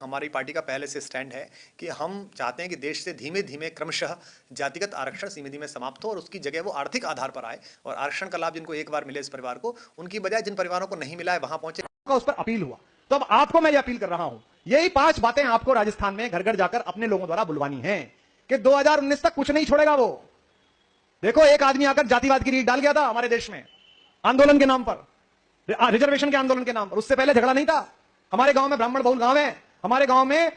हमारी पार्टी का पहले से स्टैंड है कि हम चाहते हैं कि देश से धीमे धीमे क्रमशः जातिगत आरक्षण धीमे धीमे समाप्त हो और उसकी जगह वो आर्थिक आधार पर आए और आरक्षण का लाभ जिनको एक बार मिले इस परिवार को, उनकी बजाय जिन परिवारों को नहीं मिला है वहां पहुंचे। उस पर अपील हुआ, तो अब आपको मैं ये अपील कर रहा हूं, यही 5 बातें आपको राजस्थान में घर घर जाकर अपने लोगों द्वारा बुलवानी है कि 2019 तक कुछ नहीं छोड़ेगा वो। देखो, एक आदमी आकर जातिवाद की रीत डाल गया था हमारे देश में आंदोलन के नाम पर, रिजर्वेशन के आंदोलन के नाम पर। उससे पहले झगड़ा नहीं था। हमारे गांव में ब्राह्मण बहुल गांव है, हमारे गांव में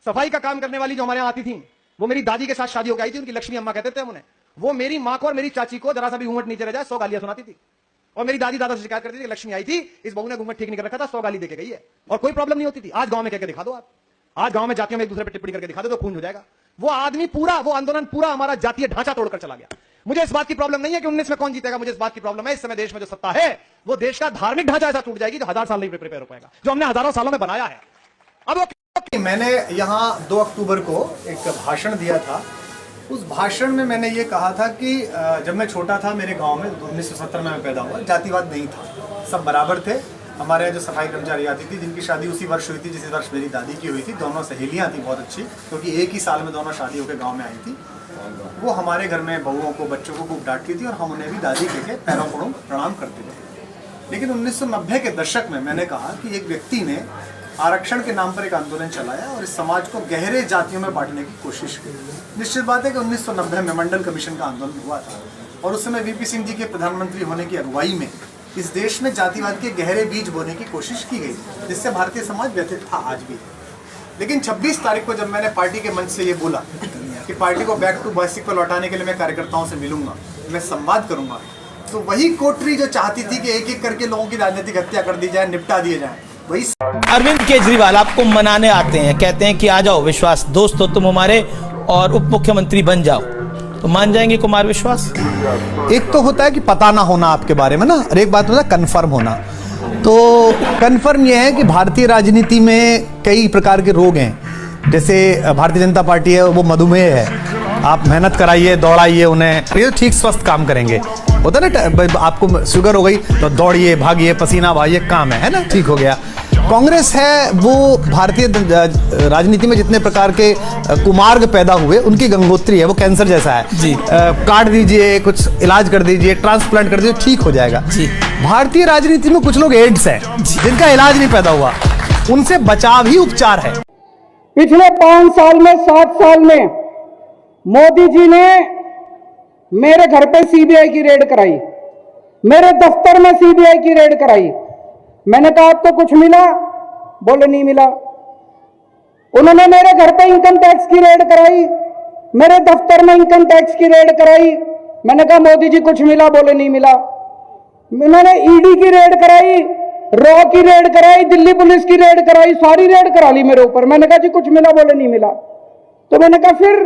सफाई का काम करने वाली जो हमारे यहां आती थी, वो मेरी दादी के साथ शादी होकर आई थी, उनकी लक्ष्मी अम्मा कहते थे उन्हें। वो मेरी मां को और मेरी चाची को जरा सा भी घूंघट नीचे रह जाए 100 गालियां सुनाती थी। और मेरी दादी दादा से शिकायत करती थी, लक्ष्मी आई थी, इस बहू ने घूंघट ठीक नहीं कर रखा था, 100 गाली देके गई है, और कोई प्रॉब्लम नहीं होती थी। आज गांव में कहकर दिखा दो आप, आज गांव में जातियों में एक दूसरे पर टिप्पणी करके दिखा दो तो खून हो जाएगा। वो आदमी पूरा, वो आंदोलन पूरा हमारा जातीय ढांचा तोड़कर चला गया। मुझे इस बात की प्रॉब्लम नहीं है कि 19 में कौन जीतेगा, मुझे इस बात की प्रॉब्लम है इस समय देश में जो सत्ता है वो देश का धार्मिक ढांचा ऐसा टूट जाएगी जो 1000 साल नहीं प्रिपेयर हो पाएगा, जो हमने हजारों सालों में बनाया है। अब वो मैंने यहाँ 2 अक्टूबर को एक भाषण दिया था। उस भाषण में मैंने ये कहा था कि जब मैं छोटा था मेरे गांव में 1970 में मैं पैदा हुआ, जातिवाद नहीं था, सब बराबर थे। हमारे यहाँ जो सफाई कर्मचारी आती थी, जिनकी शादी उसी वर्ष हुई थी जिस वर्ष मेरी दादी की हुई थी, दोनों सहेलियाँ थी बहुत अच्छी, क्योंकि एक ही साल में दोनों शादी होकर गाँव में आई थी। वो हमारे घर में बहुओं को, बच्चों को खूब डांटती थी और हम उन्हें भी दादी कह के पैरों पड़ों प्रणाम करते थे। लेकिन 1990 के दशक में मैंने कहा कि एक व्यक्ति ने आरक्षण के नाम पर एक आंदोलन चलाया और इस समाज को गहरे जातियों में बांटने की कोशिश की। निश्चित बात है कि 1990 में मंडल कमीशन का आंदोलन हुआ था और उस समय वीपी सिंह जी के प्रधानमंत्री होने की अगुवाई में इस देश में जातिवाद के गहरे बीज बोने की कोशिश की गई, जिससे भारतीय समाज व्यथित था, आज भी। लेकिन 26 तारीख को जब मैंने पार्टी के मंच से ये बोला कि पार्टी को बैक टू बेसिक पर लौटाने के लिए मैं कार्यकर्ताओं से मिलूंगा, मैं संवाद करूंगा, तो वही कोटरी जो चाहती थी कि एक एक करके लोगों की राजनीतिक हत्या कर दी जाए, निपटा दिए जाए, वही। अरविंद केजरीवाल आपको मनाने आते हैं, कहते हैं कि आ जाओ विश्वास दोस्त हो तुम हमारे और उप मुख्यमंत्री बन जाओ, तो मान जाएंगे कुमार विश्वास? एक तो होता है कि पता ना होना आपके बारे में ना, और एक बात होता है कन्फर्म होना। तो कन्फर्म यह है कि भारतीय राजनीति में कई प्रकार के रोग हैं। जैसे भारतीय जनता पार्टी है, वो मधुमेह है, आप मेहनत कराइए, दौड़ाइए उन्हें, ये ठीक स्वस्थ काम करेंगे। होता है ना, आपको शुगर हो गई तो दौड़िए, भागिए, पसीना बहाइए, काम है ना, ठीक हो गया। कांग्रेस है, वो भारतीय राजनीति में जितने प्रकार के कुमार्ग पैदा हुए उनकी गंगोत्री है, वो कैंसर जैसा है जी। काट दीजिए, कुछ इलाज कर दीजिए, ट्रांसप्लांट कर दीजिए, ठीक हो जाएगा जी। भारतीय राजनीति में कुछ लोग एड्स हैं जिनका इलाज नहीं पैदा हुआ, उनसे बचाव ही उपचार है। पिछले 5 साल में, 7 साल में मोदी जी ने मेरे घर पे सीबीआई की रेड कराई, मेरे दफ्तर में सीबीआई की रेड कराई। मैंने कहा आपको कुछ मिला? बोले नहीं मिला। उन्होंने मेरे घर पे इनकम टैक्स की रेड कराई, मेरे दफ्तर में इनकम टैक्स की रेड कराई। मैंने कहा मोदी जी कुछ मिला? बोले नहीं मिला। उन्होंने ईडी की रेड कराई, रॉ की रेड कराई, दिल्ली पुलिस की रेड कराई, सारी रेड करा ली मेरे ऊपर। मैंने कहा जी कुछ मिला? बोले नहीं मिला। तो मैंने कहा फिर?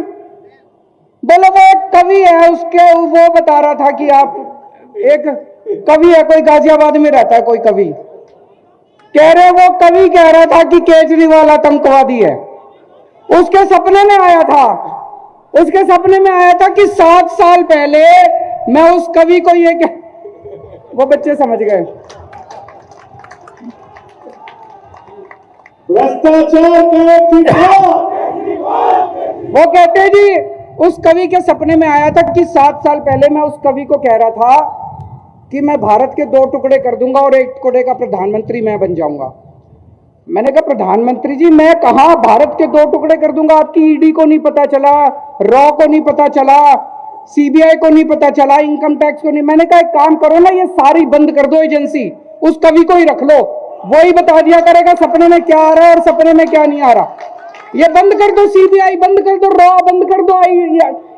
बोले वो एक कवि है, उसके वो बता रहा था कि आप एक कवि है, कोई गाजियाबाद में रहता है, कोई कवि कह रहे, वो कवि कह रहा था कि केजरीवाल आतंकवादी है। उसके सपने में आया था, उसके सपने में आया था कि 7 साल पहले मैं उस कवि को ये वो बच्चे समझ गए, भ्रष्टाचार वो कहते जी, उस कवि के सपने में आया था कि 7 साल पहले मैं उस कवि को कह रहा था कि मैं भारत के 2 टुकड़े कर दूंगा और 1 टुकड़े का प्रधानमंत्री मैं बन जाऊंगा। मैंने कहा प्रधानमंत्री जी मैं कहां भारत के 2 टुकड़े कर दूंगा? आपकी ईडी को नहीं पता चला, रॉ को नहीं पता चला, सीबीआई को नहीं पता चला, इनकम टैक्स को नहीं। मैंने कहा एक काम करो ना, ये सारी बंद कर दो एजेंसी, उस कवि को ही रख लो, वही बता दिया करेगा सपने में क्या आ रहा है और सपने में क्या नहीं आ रहा। ये बंद कर दो, सीबीआई बंद कर दो, रॉ बंद कर दो,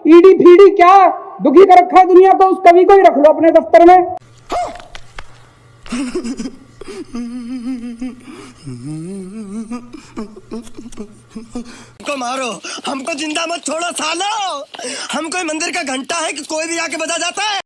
ईडी फीडी क्या दुखी कर रखा है दुनिया को, उस कवि को ही रख लो अपने दफ्तर में। हमको मारो, हमको जिंदा मत छोड़ो सालो। हम कोई मंदिर का घंटा है कि कोई भी आके बजा जाता है।